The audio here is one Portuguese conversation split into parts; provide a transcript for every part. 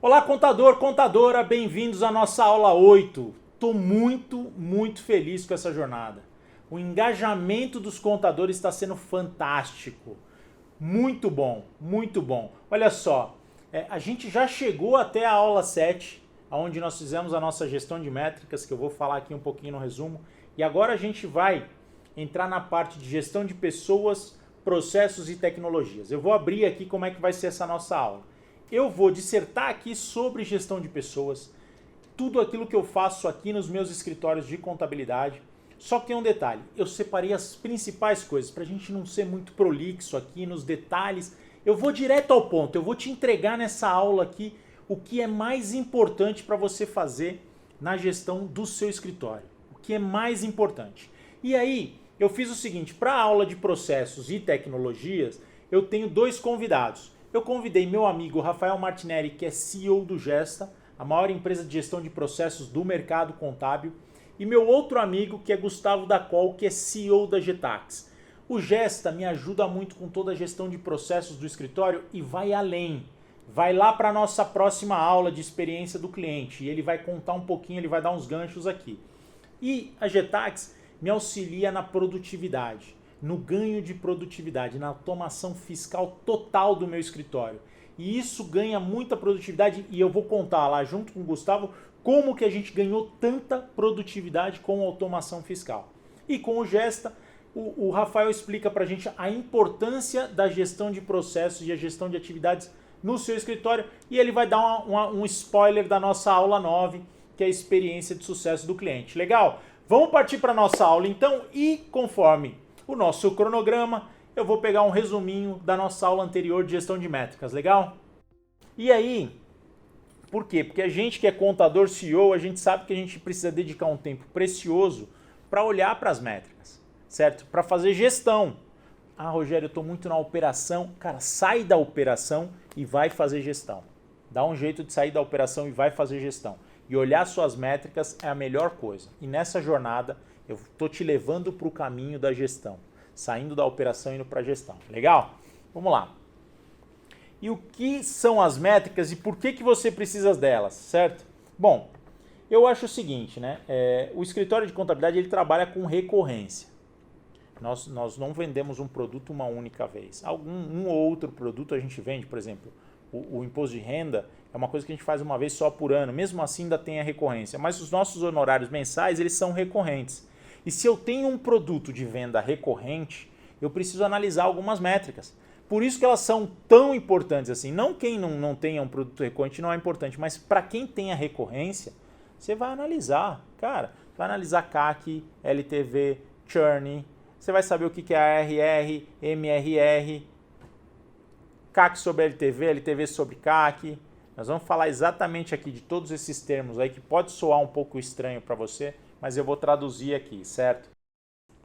Olá, contador, contadora, bem-vindos à nossa aula 8. Estou muito feliz com essa jornada. O engajamento dos contadores está sendo fantástico. Muito bom, muito bom. Olha só, a gente já chegou até a aula 7, onde nós fizemos a nossa gestão de métricas, que eu vou falar aqui um pouquinho no resumo. E agora a gente vai entrar na parte de gestão de pessoas, processos e tecnologias. Eu vou abrir aqui como é que vai ser essa nossa aula. Eu vou dissertar aqui sobre gestão de pessoas, tudo aquilo que eu faço aqui nos meus escritórios de contabilidade. Só que tem um detalhe, eu separei as principais coisas, para a gente não ser muito prolixo aqui nos detalhes. Eu vou direto ao ponto, eu vou te entregar nessa aula aqui o que é mais importante para você fazer na gestão do seu escritório. O que é mais importante. E aí, eu fiz o seguinte, para a aula de processos e tecnologias, eu tenho dois convidados. Eu convidei meu amigo Rafael Martinelli, que é CEO do Gesta, a maior empresa de gestão de processos do mercado contábil, e meu outro amigo, que é Gustavo Dacol, que é CEO da Getax. O Gesta me ajuda muito com toda a gestão de processos do escritório e vai além. Vai lá para a nossa próxima aula de experiência do cliente e ele vai contar um pouquinho, ele vai dar uns ganchos aqui. E a Getax me auxilia na produtividade, no ganho de produtividade, na automação fiscal total do meu escritório. E isso ganha muita produtividade e eu vou contar lá junto com o Gustavo como que a gente ganhou tanta produtividade com a automação fiscal. E com o Gesta, o Rafael explica para a gente a importância da gestão de processos e a gestão de atividades no seu escritório e ele vai dar um spoiler da nossa aula 9, que é a experiência de sucesso do cliente. Legal? Vamos partir para a nossa aula então e conforme o nosso cronograma, eu vou pegar um resuminho da nossa aula anterior de gestão de métricas, legal? E aí, por quê? Porque a gente que é contador CEO, a gente sabe que a gente precisa dedicar um tempo precioso para olhar para as métricas, certo? Para fazer gestão. Ah, Rogério, eu estou muito na operação. Cara, sai da operação e vai fazer gestão. Dá um jeito de sair da operação e vai fazer gestão. E olhar suas métricas é a melhor coisa. E nessa jornada, eu estou te levando para o caminho da gestão, saindo da operação e indo para a gestão. Legal? Vamos lá. E o que são as métricas e por que você precisa delas, certo? Bom, eu acho o seguinte, né? O escritório de contabilidade ele trabalha com recorrência. Nós não vendemos um produto uma única vez. Um ou outro produto a gente vende, por exemplo, o imposto de renda é uma coisa que a gente faz uma vez só por ano. Mesmo assim ainda tem a recorrência. Mas os nossos honorários mensais eles são recorrentes. E se eu tenho um produto de venda recorrente, eu preciso analisar algumas métricas. Por isso que elas são tão importantes assim. Não quem não tenha um produto recorrente não é importante, mas para quem tem a recorrência, você vai analisar. Cara, vai analisar CAC, LTV, churn, você vai saber o que é ARR, MRR, CAC sobre LTV, LTV sobre CAC. Nós vamos falar exatamente aqui de todos esses termos aí que pode soar um pouco estranho para você, mas eu vou traduzir aqui, certo?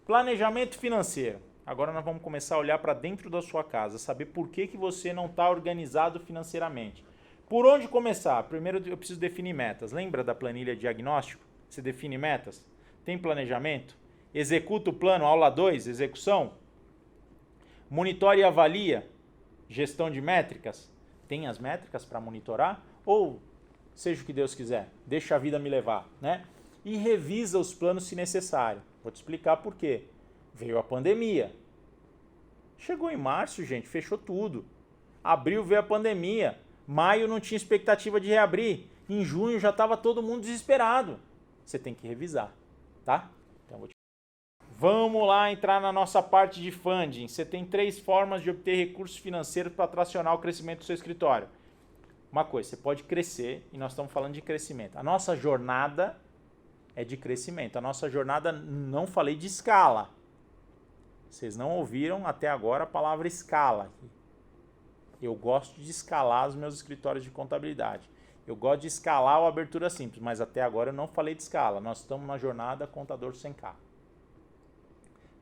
Planejamento financeiro. Agora nós vamos começar a olhar para dentro da sua casa, saber por que você não está organizado financeiramente. Por onde começar? Primeiro eu preciso definir metas. Lembra da planilha de diagnóstico? Você define metas? Tem planejamento? Executa o plano, aula 2, execução? Monitore e avalia? Gestão de métricas? Tem as métricas para monitorar? Ou seja o que Deus quiser, deixa a vida me levar, né? E revisa os planos se necessário. Vou te explicar por quê. Veio a pandemia. Chegou em março, gente, fechou tudo. Abril veio a pandemia. Maio não tinha expectativa de reabrir. Em junho já estava todo mundo desesperado. Você tem que revisar, tá? Então, vamos lá entrar na nossa parte de funding. Você tem 3 formas de obter recursos financeiros para tracionar o crescimento do seu escritório. Uma coisa, você pode crescer, e nós estamos falando de crescimento. A nossa jornada é de crescimento. A nossa jornada, não falei de escala. Vocês não ouviram até agora a palavra escala. Eu gosto de escalar os meus escritórios de contabilidade. Eu gosto de escalar a abertura simples, mas até agora eu não falei de escala. Nós estamos na jornada contador 100K.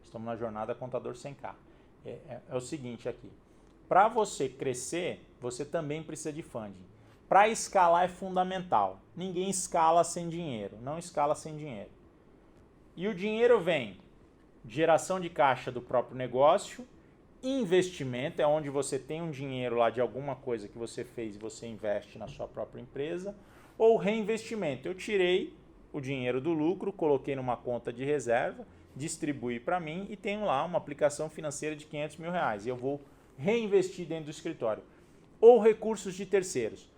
Estamos na jornada contador 100K. É o seguinte aqui. Para você crescer, você também precisa de funding. Para escalar é fundamental. Ninguém escala sem dinheiro. Não escala sem dinheiro. E o dinheiro vem de geração de caixa do próprio negócio investimento, é onde você tem um dinheiro lá de alguma coisa que você fez e você investe na sua própria empresa, ou reinvestimento. Eu tirei o dinheiro do lucro, coloquei numa conta de reserva, distribuí para mim e tenho lá uma aplicação financeira de R$500 mil e eu vou reinvestir dentro do escritório. Ou recursos de terceiros.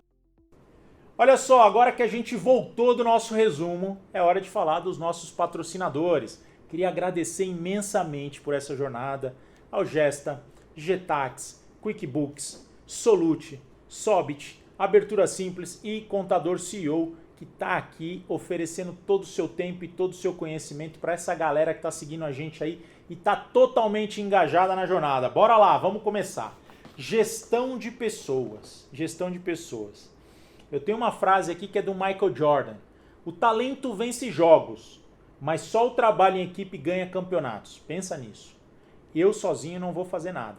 Olha só, agora que a gente voltou do nosso resumo, é hora de falar dos nossos patrocinadores. Queria agradecer imensamente por essa jornada ao Gesta, Getax, QuickBooks, Solute, Sobit, Abertura Simples e Contador CEO, que está aqui oferecendo todo o seu tempo e todo o seu conhecimento para essa galera que está seguindo a gente aí e está totalmente engajada na jornada. Bora lá, vamos começar. Gestão de pessoas. Gestão de pessoas. Eu tenho uma frase aqui que é do Michael Jordan. O talento vence jogos, mas só o trabalho em equipe ganha campeonatos. Pensa nisso. Eu sozinho não vou fazer nada.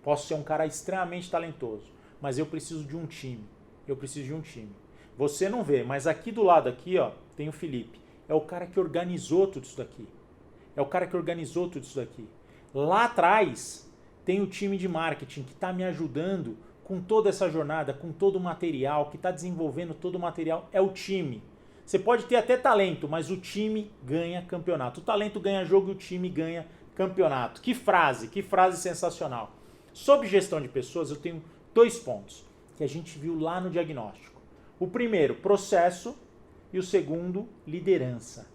Posso ser um cara extremamente talentoso, mas eu preciso de um time. Eu preciso de um time. Você não vê, mas aqui do lado aqui, ó, tem o Felipe. É o cara que organizou tudo isso daqui. É o cara que organizou tudo isso daqui. Lá atrás tem o time de marketing que está me ajudando com toda essa jornada, com todo o material, que está desenvolvendo todo o material. É o time. Você pode ter até talento, mas o time ganha campeonato. O talento ganha jogo e o time ganha campeonato. Que frase sensacional. Sobre gestão de pessoas, eu tenho 2 pontos que a gente viu lá no diagnóstico. O primeiro, processo, e o segundo, liderança.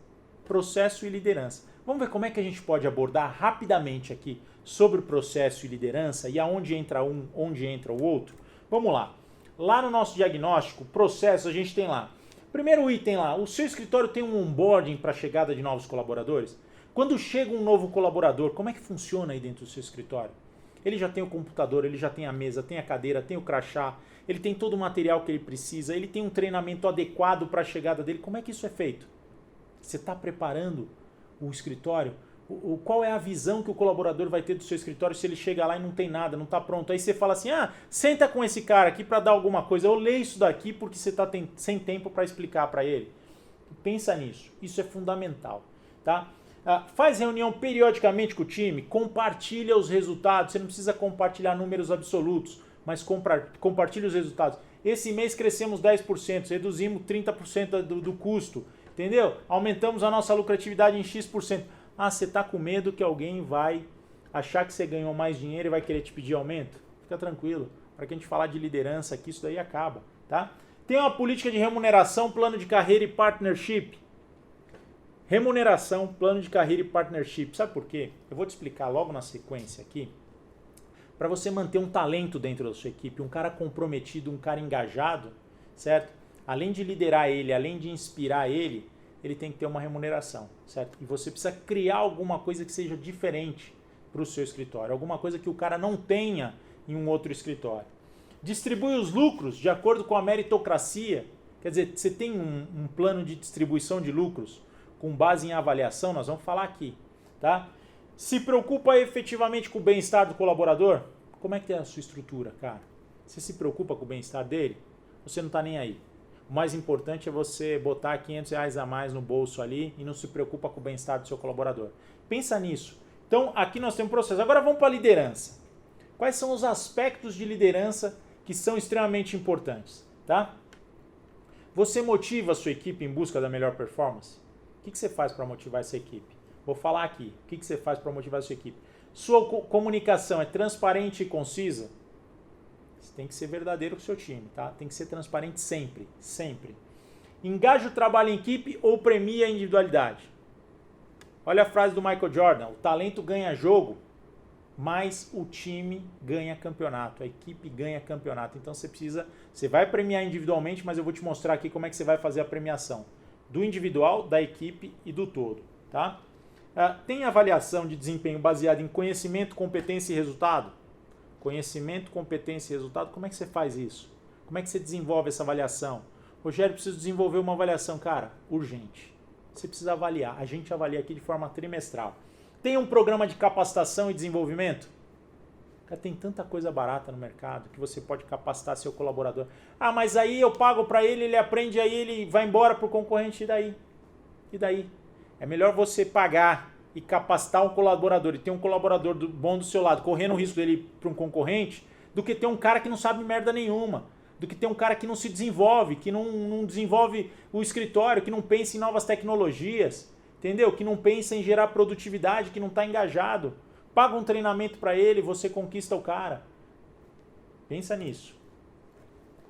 Processo e liderança. Vamos ver como é que a gente pode abordar rapidamente aqui sobre o processo e liderança e aonde entra um, onde entra o outro. Vamos lá. Lá no nosso diagnóstico, processo, a gente tem lá. Primeiro item lá, o seu escritório tem um onboarding para a chegada de novos colaboradores? Quando chega um novo colaborador, como é que funciona aí dentro do seu escritório? Ele já tem o computador, ele já tem a mesa, tem a cadeira, tem o crachá, ele tem todo o material que ele precisa, ele tem um treinamento adequado para a chegada dele. Como é que isso é feito? Você está preparando o escritório? Qual é a visão que o colaborador vai ter do seu escritório se ele chega lá e não tem nada, não está pronto? Aí você fala assim, senta com esse cara aqui para dar alguma coisa. Eu leio isso daqui porque você está sem tempo para explicar para ele. Pensa nisso, isso é fundamental, tá? Faz reunião periodicamente com o time, compartilha os resultados. Você não precisa compartilhar números absolutos, mas compartilha os resultados. Esse mês crescemos 10%, reduzimos 30% do custo, entendeu? Aumentamos a nossa lucratividade em X%. Você está com medo que alguém vai achar que você ganhou mais dinheiro e vai querer te pedir aumento? Fica tranquilo, para que a gente falar de liderança aqui, isso daí acaba, tá? Tem uma política de remuneração, plano de carreira e partnership. Remuneração, plano de carreira e partnership. Sabe por quê? Eu vou te explicar logo na sequência aqui. Para você manter um talento dentro da sua equipe, um cara comprometido, um cara engajado, certo? Além de liderar ele, além de inspirar ele tem que ter uma remuneração, certo? E você precisa criar alguma coisa que seja diferente para o seu escritório, alguma coisa que o cara não tenha em um outro escritório. Distribui os lucros de acordo com a meritocracia. Quer dizer, você tem um plano de distribuição de lucros com base em avaliação, nós vamos falar aqui, tá? Se preocupa efetivamente com o bem-estar do colaborador? Como é que é a sua estrutura, cara? Você se preocupa com o bem-estar dele? Você não está nem aí. O mais importante é você botar R$500 a mais no bolso ali e não se preocupa com o bem-estar do seu colaborador. Pensa nisso. Então, aqui nós temos um processo. Agora vamos para a liderança. Quais são os aspectos de liderança que são extremamente importantes, tá? Você motiva a sua equipe em busca da melhor performance? O que você faz para motivar essa equipe? Vou falar aqui. O que você faz para motivar a sua equipe? Sua comunicação é transparente e concisa? Você tem que ser verdadeiro com o seu time, tá? Tem que ser transparente sempre, sempre. Engaja o trabalho em equipe ou premia a individualidade? Olha a frase do Michael Jordan, o talento ganha jogo, mas o time ganha campeonato, a equipe ganha campeonato. Então você vai premiar individualmente, mas eu vou te mostrar aqui como é que você vai fazer a premiação do individual, da equipe e do todo, tá? Tem avaliação de desempenho baseada em conhecimento, competência e resultado? Conhecimento, competência e resultado, como é que você faz isso? Como é que você desenvolve essa avaliação? Rogério, preciso desenvolver uma avaliação, cara, urgente. Você precisa avaliar, a gente avalia aqui de forma trimestral. Tem um programa de capacitação e desenvolvimento? Cara, tem tanta coisa barata no mercado que você pode capacitar seu colaborador. Mas aí eu pago para ele, ele aprende, aí ele vai embora pro concorrente, e daí? E daí? É melhor você pagar e capacitar um colaborador e ter um colaborador bom do seu lado, correndo o risco dele ir para um concorrente, do que ter um cara que não sabe merda nenhuma, do que ter um cara que não se desenvolve, que não desenvolve o escritório, que não pensa em novas tecnologias, entendeu? Que não pensa em gerar produtividade, que não está engajado. Paga um treinamento para ele, você conquista o cara. Pensa nisso.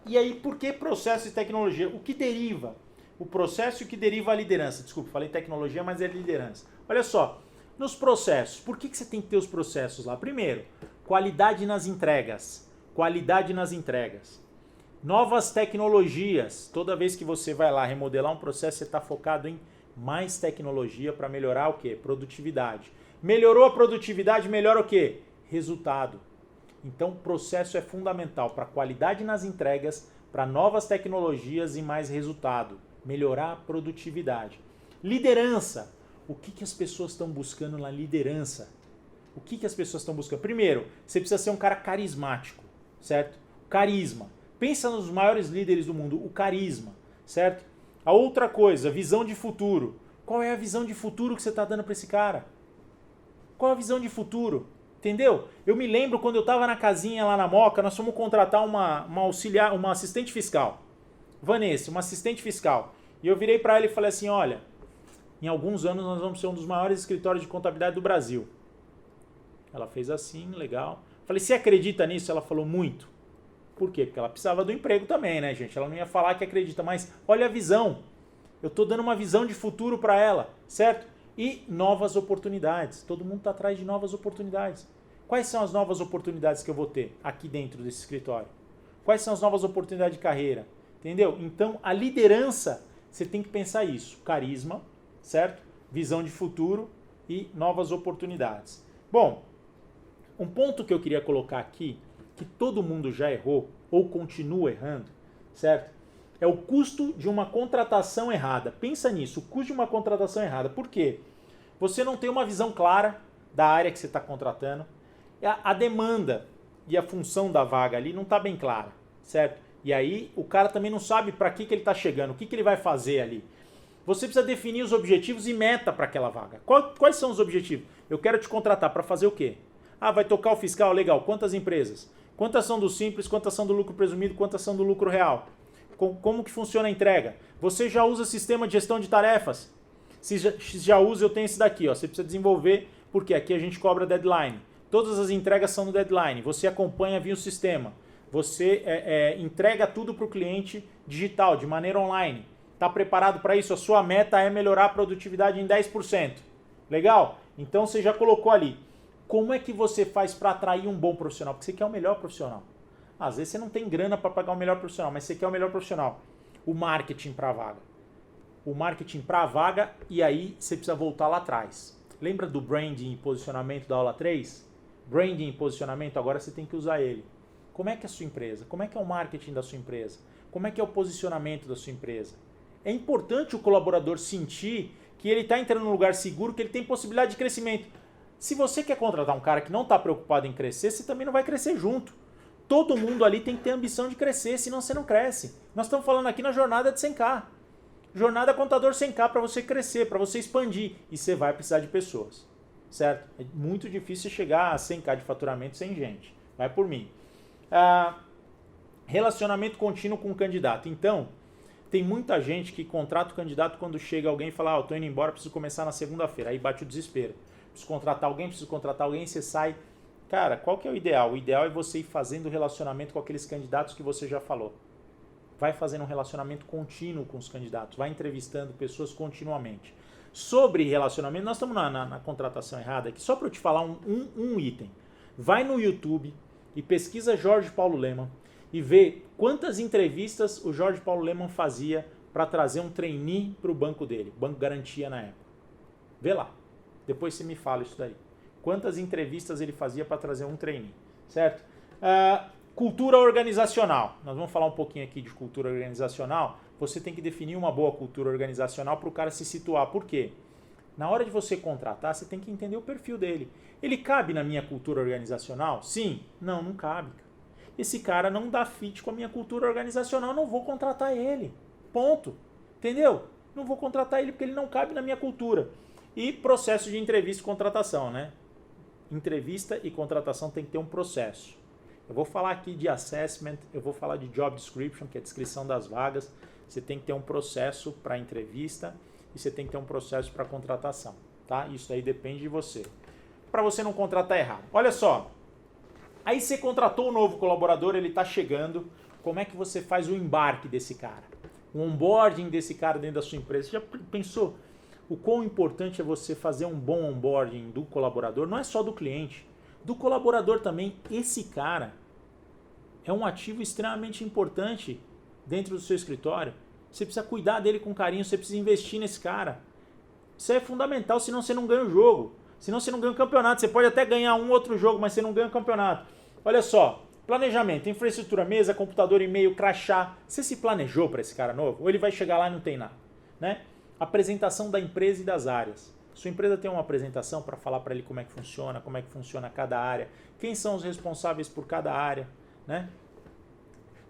E aí, por que processo e tecnologia? O que deriva? O processo e o que deriva a liderança. Desculpa, falei tecnologia, mas é liderança. Olha só, nos processos, por que você tem que ter os processos lá? Primeiro, qualidade nas entregas. Qualidade nas entregas. Novas tecnologias. Toda vez que você vai lá remodelar um processo, você está focado em mais tecnologia para melhorar o quê? Produtividade. Melhorou a produtividade, melhora o quê? Resultado. Então, o processo é fundamental para qualidade nas entregas, para novas tecnologias e mais resultado. Melhorar a produtividade. Liderança. O que as pessoas estão buscando na liderança? O que as pessoas estão buscando? Primeiro, você precisa ser um cara carismático, certo? Carisma. Pensa nos maiores líderes do mundo, o carisma, certo? A outra coisa, visão de futuro. Qual é a visão de futuro que você está dando para esse cara? Qual a visão de futuro? Entendeu? Eu me lembro quando eu estava na casinha lá na Moca, nós fomos contratar uma auxiliar, uma assistente fiscal. Vanessa, uma assistente fiscal. E eu virei para ela e falei assim, olha, em alguns anos nós vamos ser um dos maiores escritórios de contabilidade do Brasil. Ela fez assim, legal. Falei, você acredita nisso? Ela falou, muito. Por quê? Porque ela precisava do emprego também, né, gente? Ela não ia falar que acredita, mas olha a visão. Eu estou dando uma visão de futuro para ela, certo? E novas oportunidades. Todo mundo está atrás de novas oportunidades. Quais são as novas oportunidades que eu vou ter aqui dentro desse escritório? Quais são as novas oportunidades de carreira? Entendeu? Então, a liderança, você tem que pensar isso. Carisma, certo? Visão de futuro e novas oportunidades. Bom, um ponto que eu queria colocar aqui, que todo mundo já errou ou continua errando, certo? É o custo de uma contratação errada. Pensa nisso, o custo de uma contratação errada. Por quê? Você não tem uma visão clara da área que você está contratando. A demanda e a função da vaga ali não está bem clara, certo? E aí o cara também não sabe para que ele está chegando, o que ele vai fazer ali. Você precisa definir os objetivos e meta para aquela vaga. Quais são os objetivos? Eu quero te contratar para fazer o quê? Ah, vai tocar o fiscal, legal. Quantas empresas? Quantas são do simples, quantas são do lucro presumido, quantas são do lucro real? Como que funciona a entrega? Você já usa sistema de gestão de tarefas? Se já usa, eu tenho esse daqui. Ó. Você precisa desenvolver, porque aqui a gente cobra deadline. Todas as entregas são no deadline. Você acompanha via o sistema. Você entrega tudo para o cliente digital, de maneira online. Está preparado para isso? A sua meta é melhorar a produtividade em 10%. Legal? Então você já colocou ali. Como é que você faz para atrair um bom profissional? Porque você quer o melhor profissional. Às vezes você não tem grana para pagar o melhor profissional, mas você quer o melhor profissional. O marketing para a vaga. O marketing para a vaga, e aí você precisa voltar lá atrás. Lembra do branding e posicionamento da aula 3? Branding e posicionamento, agora você tem que usar ele. Como é que é a sua empresa? Como é que é o marketing da sua empresa? Como é que é o posicionamento da sua empresa? É importante o colaborador sentir que ele está entrando num lugar seguro, que ele tem possibilidade de crescimento. Se você quer contratar um cara que não está preocupado em crescer, você também não vai crescer junto. Todo mundo ali tem que ter ambição de crescer, senão você não cresce. Nós estamos falando aqui na jornada de 100K. Jornada contador 100K para você crescer, para você expandir. E você vai precisar de pessoas, certo? É muito difícil chegar a 100K de faturamento sem gente. Vai por mim. Relacionamento contínuo com o candidato. Então, tem muita gente que contrata o candidato quando chega alguém e fala, eu estou indo embora, preciso começar na segunda-feira. Aí bate o desespero. Preciso contratar alguém, você sai. Cara, qual que é o ideal? O ideal é você ir fazendo relacionamento com aqueles candidatos que você já falou. Vai fazendo um relacionamento contínuo com os candidatos, vai entrevistando pessoas continuamente. Sobre relacionamento, nós estamos na contratação errada aqui, só para eu te falar um item. Vai no YouTube e pesquisa Jorge Paulo Lemann e vê quantas entrevistas o Jorge Paulo Lemann fazia para trazer um trainee para o banco dele, Banco Garantia na época. Vê lá, depois você me fala isso daí. Quantas entrevistas ele fazia para trazer um trainee, certo? Cultura organizacional. Nós vamos falar um pouquinho aqui de cultura organizacional. Você tem que definir uma boa cultura organizacional para o cara se situar. Por quê? Na hora de você contratar, você tem que entender o perfil dele. Ele cabe na minha cultura organizacional? Sim. Não, não cabe. Esse cara não dá fit com a minha cultura organizacional, não vou contratar ele. Ponto. Entendeu? Não vou contratar ele porque ele não cabe na minha cultura. E processo de entrevista e contratação, né? Entrevista e contratação tem que ter um processo. Eu vou falar aqui de assessment, eu vou falar de job description, que é a descrição das vagas. Você tem que ter um processo para entrevista e você tem que ter um processo para contratação, tá? Isso aí depende de você. Para você não contratar errado. Olha só, aí você contratou um novo colaborador, ele está chegando, como é que você faz o embarque desse cara? O onboarding desse cara dentro da sua empresa. Você já pensou o quão importante é você fazer um bom onboarding do colaborador? Não é só do cliente, do colaborador também. Esse cara é um ativo extremamente importante dentro do seu escritório. Você precisa cuidar dele com carinho, você precisa investir nesse cara. Isso é fundamental, senão você não ganha o jogo. Senão você não ganha o campeonato. Você pode até ganhar um outro jogo, mas você não ganha o campeonato. Olha só, planejamento, infraestrutura, mesa, computador, e-mail, crachá. Você se planejou para esse cara novo? Ou ele vai chegar lá e não tem nada, né? Apresentação da empresa e das áreas. Sua empresa tem uma apresentação para falar para ele como é que funciona cada área, quem são os responsáveis por cada área, né?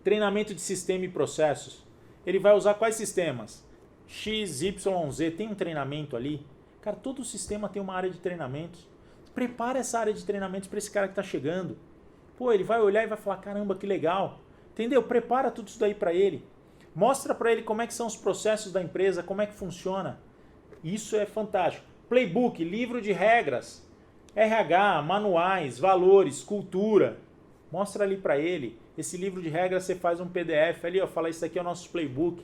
Treinamento de sistema e processos. Ele vai usar quais sistemas? X, Y, Z. Tem um treinamento ali. Cara, todo sistema tem uma área de treinamentos. Prepara essa área de treinamentos para esse cara que está chegando. Pô, ele vai olhar e vai falar, caramba, que legal. Entendeu? Prepara tudo isso daí para ele. Mostra para ele como é que são os processos da empresa, como é que funciona. Isso é fantástico. Playbook, livro de regras, RH, manuais, valores, cultura. Mostra ali para ele. Esse livro de regras você faz um PDF ali, ó, fala, isso aqui é o nosso playbook.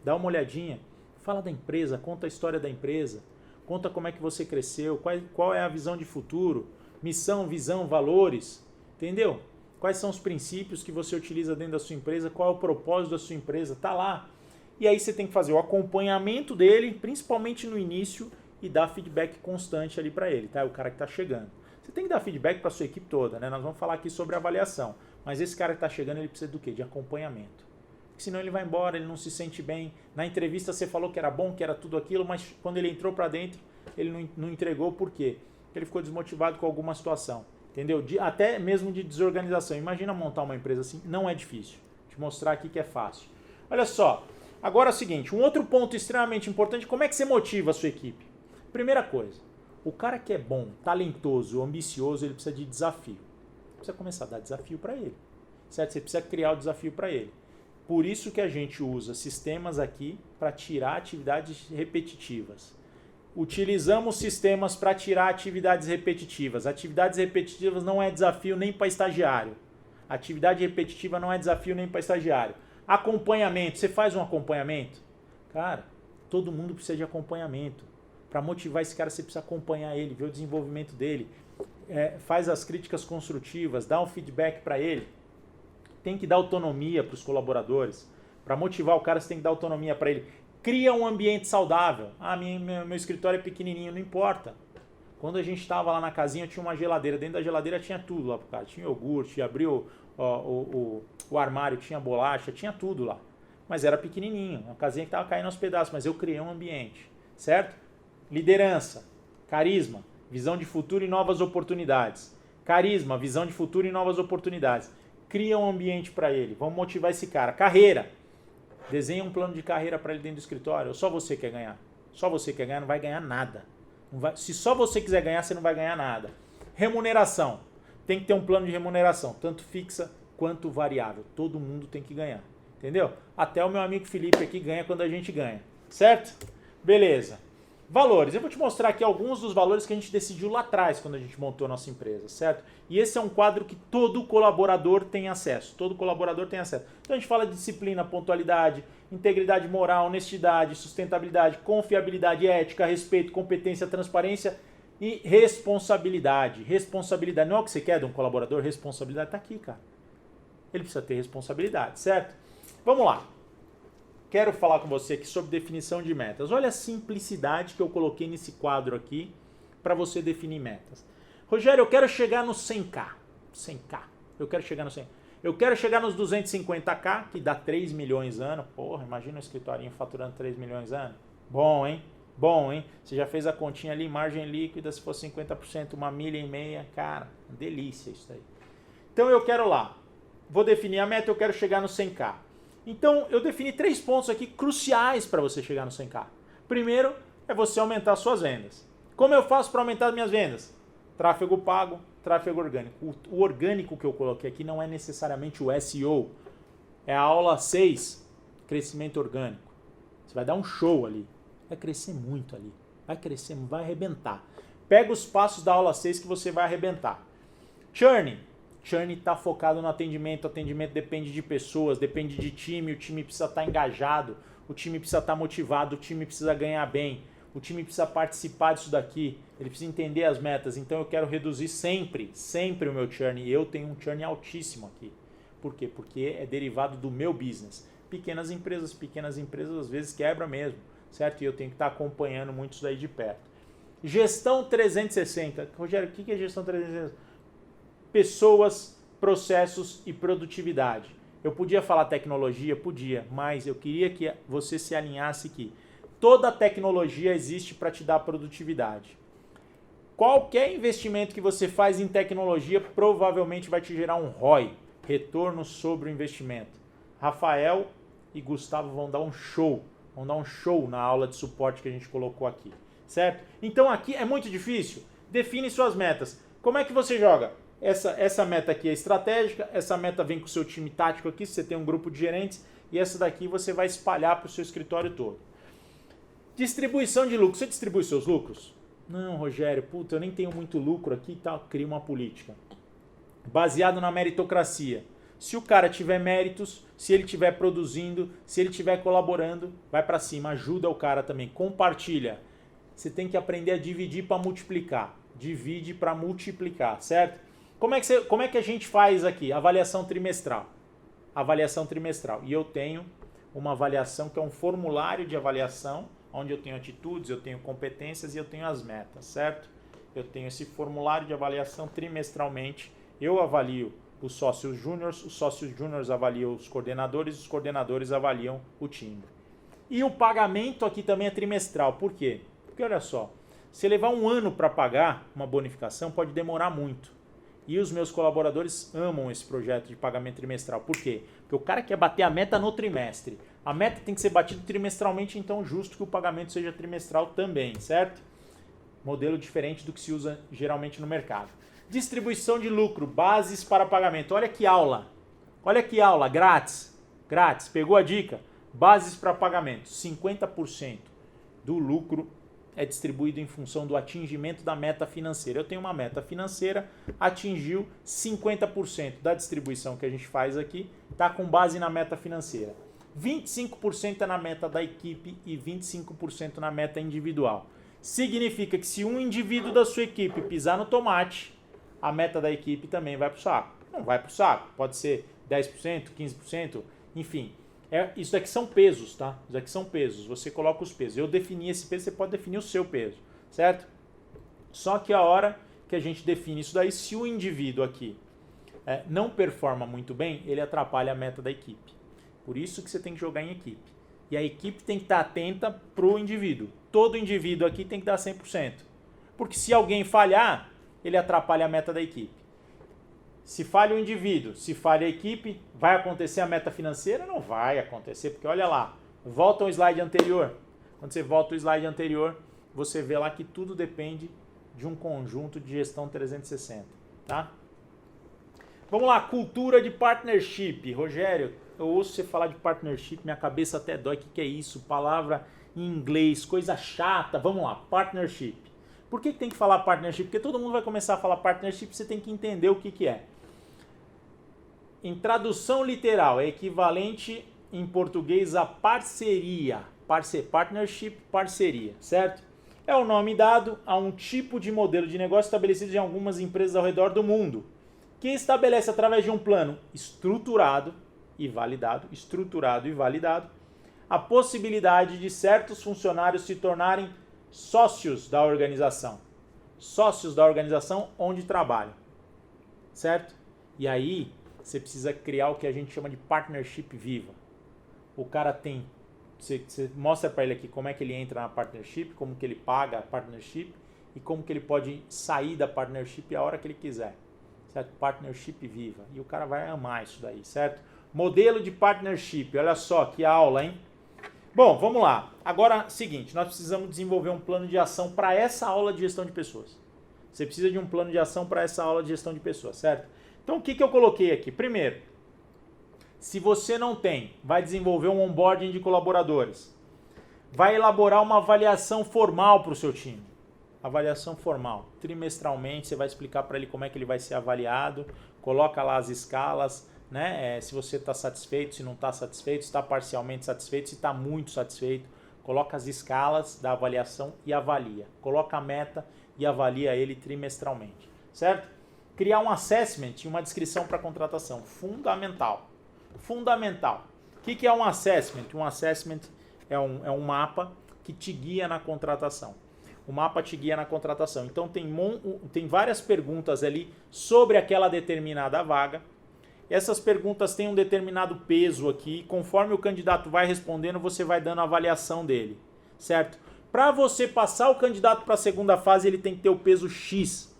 Dá uma olhadinha. Fala da empresa, conta a história da empresa. Conta como é que você cresceu, qual é a visão de futuro, missão, visão, valores. Entendeu? Quais são os princípios que você utiliza dentro da sua empresa, qual é o propósito da sua empresa, tá lá. E aí você tem que fazer o acompanhamento dele, principalmente no início, e dar feedback constante ali para ele, tá? O cara que está chegando. Você tem que dar feedback para a sua equipe toda, né? Nós vamos falar aqui sobre avaliação, mas esse cara que está chegando, ele precisa do quê? De acompanhamento. Porque senão ele vai embora, ele não se sente bem. Na entrevista você falou que era bom, que era tudo aquilo, mas quando ele entrou para dentro, ele não entregou. Por quê? Porque ele ficou desmotivado com alguma situação. Entendeu? Até mesmo de desorganização. Imagina montar uma empresa assim, não é difícil. Vou te mostrar aqui que é fácil. Olha só, agora é o seguinte, um outro ponto extremamente importante, como é que você motiva a sua equipe? Primeira coisa, o cara que é bom, talentoso, ambicioso, ele precisa de desafio. Precisa começar a dar desafio para ele. Certo? Você precisa criar o desafio para ele. Por isso que a gente usa sistemas aqui para tirar atividades repetitivas. Utilizamos sistemas para tirar atividades repetitivas. Atividades repetitivas não é desafio nem para estagiário. Atividade repetitiva não é desafio nem para estagiário. Acompanhamento. Você faz um acompanhamento? Cara, todo mundo precisa de acompanhamento. Para motivar esse cara, você precisa acompanhar ele, ver o desenvolvimento dele. Faz as críticas construtivas, dá um feedback para ele. Tem que dar autonomia para os colaboradores. Para motivar o cara, você tem que dar autonomia para ele. Cria um ambiente saudável. Meu escritório é pequenininho, não importa. Quando a gente estava lá na casinha, tinha uma geladeira. Dentro da geladeira tinha tudo lá pro cara. Tinha iogurte, abriu o armário, tinha bolacha, tinha tudo lá. Mas era pequenininho, uma casinha que estava caindo aos pedaços. Mas eu criei um ambiente, certo? Liderança, carisma, visão de futuro e novas oportunidades. Carisma, visão de futuro e novas oportunidades. Cria um ambiente para ele. Vamos motivar esse cara. Carreira. Desenha um plano de carreira para ele dentro do escritório. Ou só você quer ganhar? Só você quer ganhar, não vai ganhar nada. Se só você quiser ganhar, você não vai ganhar nada. Remuneração. Tem que ter um plano de remuneração, tanto fixa quanto variável. Todo mundo tem que ganhar. Entendeu? Até o meu amigo Felipe aqui ganha quando a gente ganha. Certo? Beleza. Valores. Eu vou te mostrar aqui alguns dos valores que a gente decidiu lá atrás quando a gente montou a nossa empresa, certo? E esse é um quadro que todo colaborador tem acesso. Todo colaborador tem acesso. Então a gente fala de disciplina, pontualidade, integridade moral, honestidade, sustentabilidade, confiabilidade, ética, respeito, competência, transparência e responsabilidade. Responsabilidade. Não é o que você quer de um colaborador? Responsabilidade está aqui, cara. Ele precisa ter responsabilidade, certo? Vamos lá. Quero falar com você aqui sobre definição de metas. Olha a simplicidade que eu coloquei nesse quadro aqui para você definir metas. Rogério, eu quero chegar no 100K. 100K. Eu quero chegar no 100. Eu quero chegar nos 250K, que dá 3 milhões ano. Porra, imagina um escritorinho faturando 3 milhões ano. Bom, hein? Bom, hein? Você já fez a continha ali, margem líquida, se for 50%, 1,5 milha. Cara, delícia isso aí. Então eu quero lá. Vou definir a meta, eu quero chegar no 100K. Então, eu defini 3 pontos aqui cruciais para você chegar no 100K. Primeiro, é você aumentar suas vendas. Como eu faço para aumentar as minhas vendas? Tráfego pago, tráfego orgânico. O orgânico que eu coloquei aqui não é necessariamente o SEO. É a aula 6, crescimento orgânico. Você vai dar um show ali. Vai crescer muito ali. Vai crescer, vai arrebentar. Pega os passos da aula 6 que você vai arrebentar. Churn. Churn está focado no atendimento. O atendimento depende de pessoas, depende de time. O time precisa estar engajado. O time precisa estar motivado. O time precisa ganhar bem. O time precisa participar disso daqui. Ele precisa entender as metas. Então eu quero reduzir sempre o meu churn. E eu tenho um churn altíssimo aqui. Por quê? Porque é derivado do meu business. Pequenas empresas às vezes quebram mesmo, certo? E eu tenho que estar acompanhando muito isso daí de perto. Gestão 360. Rogério, o que é gestão 360? Pessoas, processos e produtividade. Eu podia falar tecnologia? Podia, mas eu queria que você se alinhasse que toda tecnologia existe para te dar produtividade. Qualquer investimento que você faz em tecnologia provavelmente vai te gerar um ROI, retorno sobre o investimento. Rafael e Gustavo vão dar um show na aula de suporte que a gente colocou aqui, certo? Então aqui é muito difícil. Define suas metas. Como é que você joga? Essa meta aqui é estratégica, essa meta vem com o seu time tático aqui, você tem um grupo de gerentes, e essa daqui você vai espalhar para o seu escritório todo. Distribuição de lucro. Você distribui seus lucros? Não, Rogério, puta, eu nem tenho muito lucro aqui e tal. Cria uma política. Baseado na meritocracia. Se o cara tiver méritos, se ele estiver produzindo, se ele estiver colaborando, vai para cima, ajuda o cara também, compartilha. Você tem que aprender a dividir para multiplicar. Divide para multiplicar, certo? Como é que a gente faz aqui? Avaliação trimestral. Avaliação trimestral. E eu tenho uma avaliação que é um formulário de avaliação, onde eu tenho atitudes, eu tenho competências e eu tenho as metas, certo? Eu tenho esse formulário de avaliação trimestralmente. Eu avalio os sócios júniores avaliam os coordenadores avaliam o time. E o pagamento aqui também é trimestral. Por quê? Porque olha só, se levar um ano para pagar uma bonificação, pode demorar muito. E os meus colaboradores amam esse projeto de pagamento trimestral. Por quê? Porque o cara quer bater a meta no trimestre. A meta tem que ser batida trimestralmente, então justo que o pagamento seja trimestral também, certo? Modelo diferente do que se usa geralmente no mercado. Distribuição de lucro, bases para pagamento. Olha que aula, grátis. Pegou a dica? Bases para pagamento. 50% do lucro é distribuído em função do atingimento da meta financeira. Eu tenho uma meta financeira, atingiu 50% da distribuição que a gente faz aqui, está com base na meta financeira. 25% é na meta da equipe e 25% na meta individual. Significa que se um indivíduo da sua equipe pisar no tomate, a meta da equipe também vai para o saco. Não vai para o saco, pode ser 10%, 15%, enfim. Isso daqui são pesos, tá? Isso daqui são pesos, você coloca os pesos. Eu defini esse peso, você pode definir o seu peso, certo? Só que a hora que a gente define isso daí, se o indivíduo aqui não performa muito bem, ele atrapalha a meta da equipe. Por isso que você tem que jogar em equipe. E a equipe tem que estar atenta para o indivíduo. Todo indivíduo aqui tem que dar 100%. Porque se alguém falhar, ele atrapalha a meta da equipe. Se falha o indivíduo, se falha a equipe, vai acontecer a meta financeira? Não vai acontecer, porque olha lá, volta ao slide anterior. Quando você volta ao slide anterior, você vê lá que tudo depende de um conjunto de gestão 360, tá? Vamos lá, cultura de partnership. Rogério, eu ouço você falar de partnership, minha cabeça até dói. O que é isso? Palavra em inglês, coisa chata. Vamos lá, partnership. Por que tem que falar partnership? Porque todo mundo vai começar a falar partnership, você tem que entender o que é. Em tradução literal, é equivalente em português a parceria. Partnership, parceria, certo? É o nome dado a um tipo de modelo de negócio estabelecido em algumas empresas ao redor do mundo, que estabelece através de um plano estruturado e validado, a possibilidade de certos funcionários se tornarem sócios da organização onde trabalham, certo? E aí você precisa criar o que a gente chama de partnership viva. O cara tem, você mostra para ele aqui como é que ele entra na partnership, como que ele paga a partnership e como que ele pode sair da partnership a hora que ele quiser, certo? Partnership viva. E o cara vai amar isso daí, certo? Modelo de partnership, olha só que aula, hein? Bom, vamos lá. Agora, seguinte, nós precisamos desenvolver um plano de ação para essa aula de gestão de pessoas. Você precisa de um plano de ação para essa aula de gestão de pessoas, certo? Então, o que eu coloquei aqui? Primeiro, se você não tem, vai desenvolver um onboarding de colaboradores. Vai elaborar uma avaliação formal para o seu time. Avaliação formal. Trimestralmente, você vai explicar para ele como é que ele vai ser avaliado. Coloca lá as escalas, né? Se você está satisfeito, se não está satisfeito, se está parcialmente satisfeito, se está muito satisfeito. Coloca as escalas da avaliação e avalia. Coloca a meta e avalia ele trimestralmente, certo? Criar um assessment e uma descrição para contratação. Fundamental. Fundamental. O que é um assessment? Um assessment é um mapa que te guia na contratação. O mapa te guia na contratação. Então tem várias perguntas ali sobre aquela determinada vaga. Essas perguntas têm um determinado peso aqui. Conforme o candidato vai respondendo, você vai dando a avaliação dele, certo? Para você passar o candidato para a segunda fase, ele tem que ter o peso X.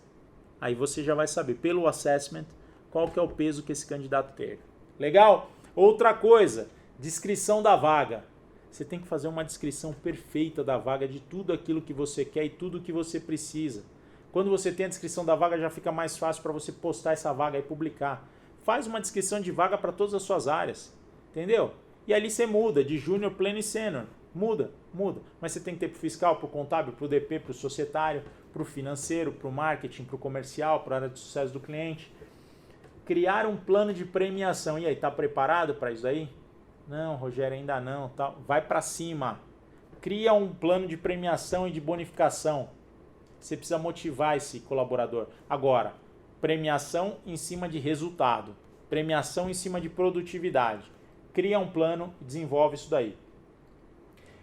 Aí você já vai saber, pelo assessment, qual que é o peso que esse candidato teve. Legal? Outra coisa, descrição da vaga. Você tem que fazer uma descrição perfeita da vaga, de tudo aquilo que você quer e tudo que você precisa. Quando você tem a descrição da vaga, já fica mais fácil para você postar essa vaga e publicar. Faz uma descrição de vaga para todas as suas áreas, entendeu? E ali você muda de júnior, pleno e sênior. Muda. Mas você tem que ter para o fiscal, para o contábil, para o DP, para o societário, para o financeiro, para o marketing, para o comercial, para a área de sucesso do cliente. Criar um plano de premiação. E aí, tá preparado para isso aí? Não, Rogério, ainda não. Tá. Vai para cima. Cria um plano de premiação e de bonificação. Você precisa motivar esse colaborador. Agora, premiação em cima de resultado. Premiação em cima de produtividade. Cria um plano e desenvolve isso daí.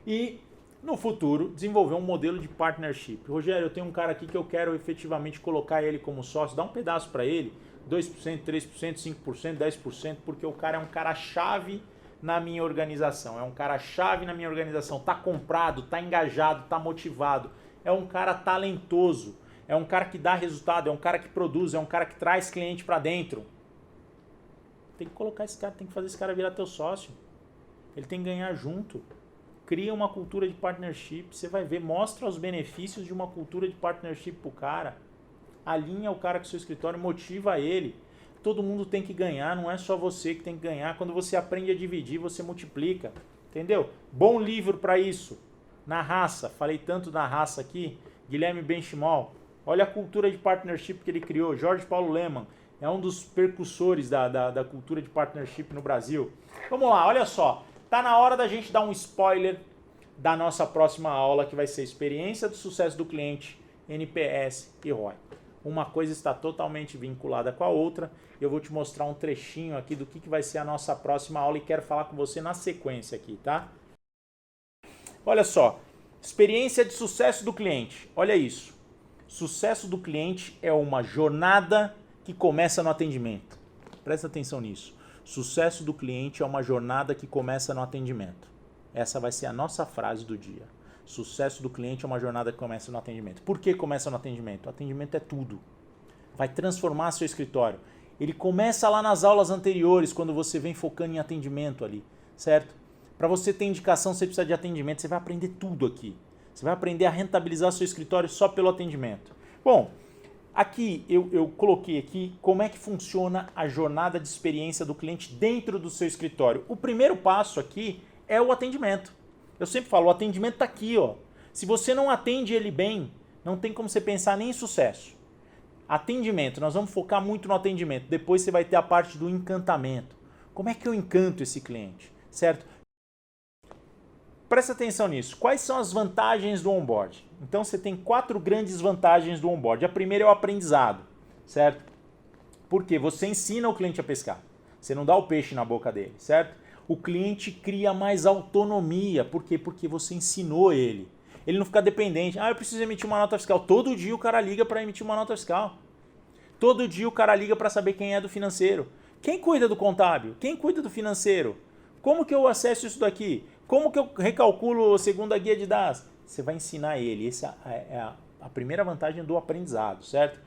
E, no futuro, desenvolver um modelo de partnership. Rogério, eu tenho um cara aqui que eu quero efetivamente colocar ele como sócio. Dá um pedaço para ele. 2%, 3%, 5%, 10%, porque o cara é um cara-chave na minha organização. É um cara-chave na minha organização. Tá comprado, tá engajado, tá motivado. É um cara talentoso. É um cara que dá resultado, é um cara que produz, é um cara que traz cliente para dentro. Tem que colocar esse cara, tem que fazer esse cara virar teu sócio. Ele tem que ganhar junto. Cria uma cultura de partnership, você vai ver, mostra os benefícios de uma cultura de partnership pro cara. Alinha o cara com o seu escritório, motiva ele. Todo mundo tem que ganhar, não é só você que tem que ganhar. Quando você aprende a dividir, você multiplica. Entendeu? Bom livro para isso. Na Raça, falei tanto da Raça aqui, Guilherme Benchimol. Olha a cultura de partnership que ele criou. Jorge Paulo Lemann é um dos percussores da cultura de partnership no Brasil. Vamos lá, olha só. Tá na hora da gente dar um spoiler da nossa próxima aula, que vai ser Experiência do Sucesso do Cliente, NPS e ROI. Uma coisa está totalmente vinculada com a outra. Eu vou te mostrar um trechinho aqui do que vai ser a nossa próxima aula e quero falar com você na sequência aqui, tá? Olha só, experiência de sucesso do cliente. Olha isso. Sucesso do cliente é uma jornada que começa no atendimento. Presta atenção nisso. Sucesso do cliente é uma jornada que começa no atendimento. Essa vai ser a nossa frase do dia. Sucesso do cliente é uma jornada que começa no atendimento. Por que começa no atendimento? O atendimento é tudo. Vai transformar seu escritório. Ele começa lá nas aulas anteriores, quando você vem focando em atendimento ali, certo? Para você ter indicação, você precisa de atendimento. Você vai aprender tudo aqui. Você vai aprender a rentabilizar seu escritório só pelo atendimento. Bom, aqui eu coloquei aqui como é que funciona a jornada de experiência do cliente dentro do seu escritório. O primeiro passo aqui é o atendimento. Eu sempre falo, o atendimento está aqui, ó. Se você não atende ele bem, não tem como você pensar nem em sucesso. Atendimento, nós vamos focar muito no atendimento. Depois você vai ter a parte do encantamento. Como é que eu encanto esse cliente, certo? Presta atenção nisso. Quais são as vantagens do onboard? Então você tem 4 grandes vantagens do onboard. A primeira é o aprendizado, certo? Porque você ensina o cliente a pescar. Você não dá o peixe na boca dele, certo? O cliente cria mais autonomia. Por quê? Porque você ensinou ele. Ele não fica dependente. Eu preciso emitir uma nota fiscal. Todo dia o cara liga para emitir uma nota fiscal. Todo dia o cara liga para saber quem é do financeiro. Quem cuida do contábil? Quem cuida do financeiro? Como que eu acesso isso daqui? Como que eu recalculo segundo a guia de DAS? Você vai ensinar ele. Essa é a primeira vantagem do aprendizado, certo?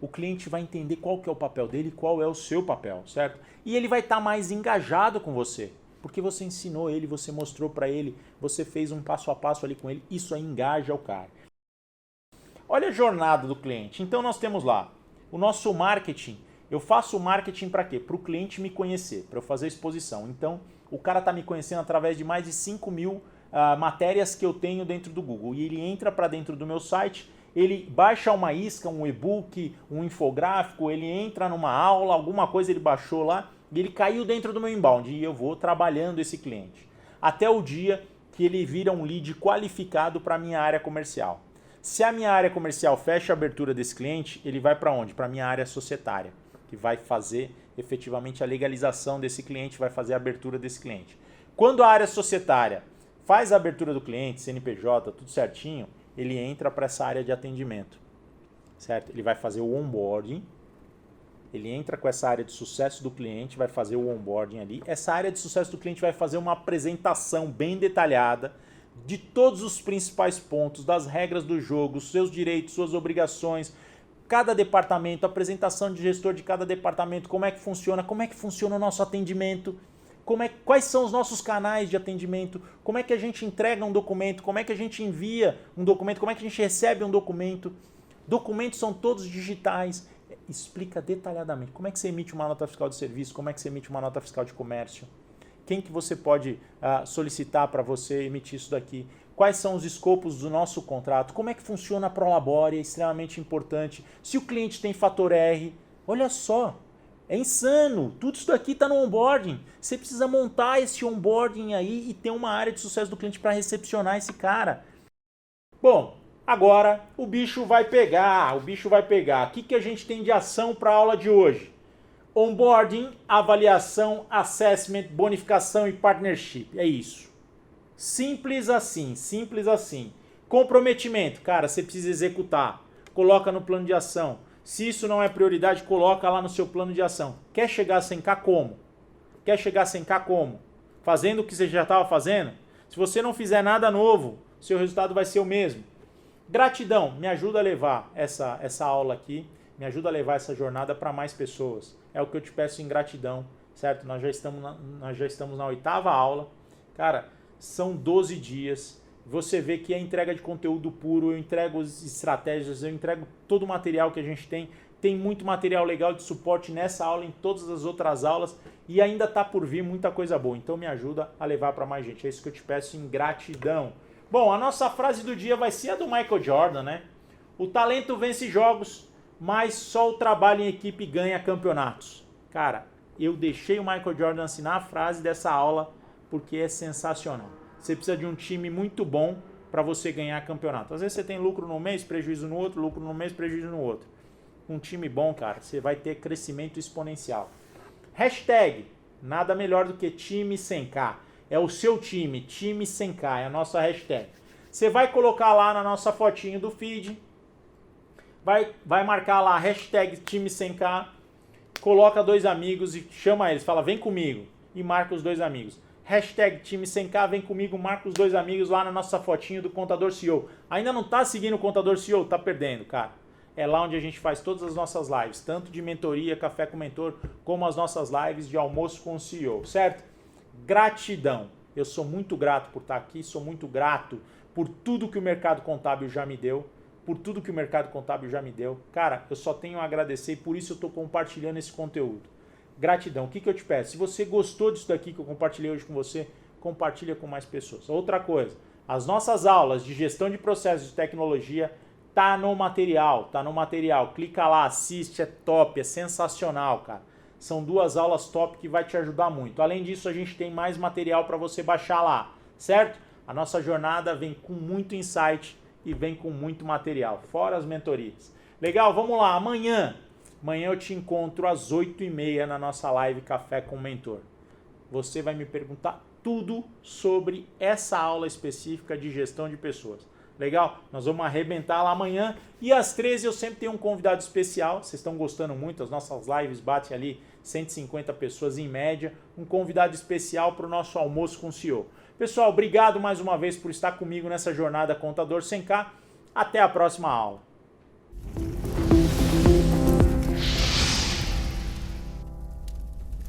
O cliente vai entender qual que é o papel dele e qual é o seu papel, certo? E ele vai estar mais engajado com você. Porque você ensinou ele, você mostrou para ele, você fez um passo a passo ali com ele, isso aí engaja o cara. Olha a jornada do cliente. Então nós temos lá o nosso marketing. Eu faço o marketing para quê? Para o cliente me conhecer, para eu fazer exposição. Então o cara está me conhecendo através de mais de 5 mil matérias que eu tenho dentro do Google. E ele entra para dentro do meu site, ele baixa uma isca, um e-book, um infográfico, ele entra numa aula, alguma coisa ele baixou lá, e ele caiu dentro do meu inbound e eu vou trabalhando esse cliente. Até o dia que ele vira um lead qualificado para a minha área comercial. Se a minha área comercial fecha a abertura desse cliente, ele vai para onde? Para a minha área societária, que vai fazer efetivamente a legalização desse cliente, vai fazer a abertura desse cliente. Quando a área societária faz a abertura do cliente, CNPJ, tudo certinho, ele entra para essa área de atendimento, certo? Ele vai fazer o onboarding. Ele entra com essa área de sucesso do cliente, vai fazer o onboarding ali. Essa área de sucesso do cliente vai fazer uma apresentação bem detalhada de todos os principais pontos, das regras do jogo, seus direitos, suas obrigações, cada departamento, apresentação de gestor de cada departamento, como é que funciona o nosso atendimento, quais são os nossos canais de atendimento, como é que a gente entrega um documento, como é que a gente envia um documento, como é que a gente recebe um documento. Documentos são todos digitais. Explica detalhadamente como é que você emite uma nota fiscal de serviço, como é que você emite uma nota fiscal de comércio, quem que você pode solicitar para você emitir isso daqui, quais são os escopos do nosso contrato, como é que funciona a Prolabore, é extremamente importante, se o cliente tem fator R, olha só, é insano, tudo isso daqui está no onboarding, você precisa montar esse onboarding aí e ter uma área de sucesso do cliente para recepcionar esse cara. Bom, agora o bicho vai pegar, O que a gente tem de ação para a aula de hoje? Onboarding, avaliação, assessment, bonificação e partnership. É isso. Simples assim. Comprometimento, cara, você precisa executar. Coloca no plano de ação. Se isso não é prioridade, coloca lá no seu plano de ação. Quer chegar a 100k como? Fazendo o que você já estava fazendo? Se você não fizer nada novo, seu resultado vai ser o mesmo. Gratidão, me ajuda a levar essa aula aqui, me ajuda a levar essa jornada para mais pessoas. É o que eu te peço em gratidão, certo? Nós já estamos na 8ª aula. Cara, são 12 dias. Você vê que é entrega de conteúdo puro, eu entrego as estratégias, eu entrego todo o material que a gente tem. Tem muito material legal de suporte nessa aula, em todas as outras aulas, e ainda está por vir muita coisa boa. Então me ajuda a levar para mais gente. É isso que eu te peço em gratidão. Bom, a nossa frase do dia vai ser a do Michael Jordan, né? O talento vence jogos, mas só o trabalho em equipe ganha campeonatos. Cara, eu deixei o Michael Jordan assinar a frase dessa aula porque é sensacional. Você precisa de um time muito bom para você ganhar campeonato. Às vezes você tem lucro num mês, prejuízo no outro, lucro num mês, prejuízo no outro. Um time bom, cara, você vai ter crescimento exponencial. Hashtag, nada melhor do que time 100k. É o seu time 100k, é a nossa hashtag. Você vai colocar lá na nossa fotinho do feed, vai marcar lá hashtag time 100k, coloca 2 amigos e chama eles, fala vem comigo e marca os 2 amigos. Hashtag time 100k, vem comigo, marca os 2 amigos lá na nossa fotinho do Contador CEO. Ainda não tá seguindo o Contador CEO? Tá perdendo, cara. É lá onde a gente faz todas as nossas lives, tanto de mentoria, café com mentor, como as nossas lives de almoço com o CEO, certo? Gratidão. Eu sou muito grato por estar aqui, sou muito grato por tudo que o mercado contábil já me deu, Cara, eu só tenho a agradecer e por isso eu estou compartilhando esse conteúdo. Gratidão. O que eu te peço? Se você gostou disso daqui que eu compartilhei hoje com você, compartilha com mais pessoas. Outra coisa, as nossas aulas de gestão de processos de tecnologia tá no material. Clica lá, assiste, é top, é sensacional, cara. São 2 aulas top que vai te ajudar muito. Além disso, a gente tem mais material para você baixar lá, certo? A nossa jornada vem com muito insight e vem com muito material, fora as mentorias. Legal? Vamos lá, amanhã eu te encontro às 8h30 na nossa live Café com o Mentor. Você vai me perguntar tudo sobre essa aula específica de gestão de pessoas. Legal? Nós vamos arrebentar lá amanhã e às 13h eu sempre tenho um convidado especial. Vocês estão gostando muito, as nossas lives batem ali 150 pessoas em média. Um convidado especial para o nosso almoço com o CEO. Pessoal, obrigado mais uma vez por estar comigo nessa jornada Contador 100k. Até a próxima aula.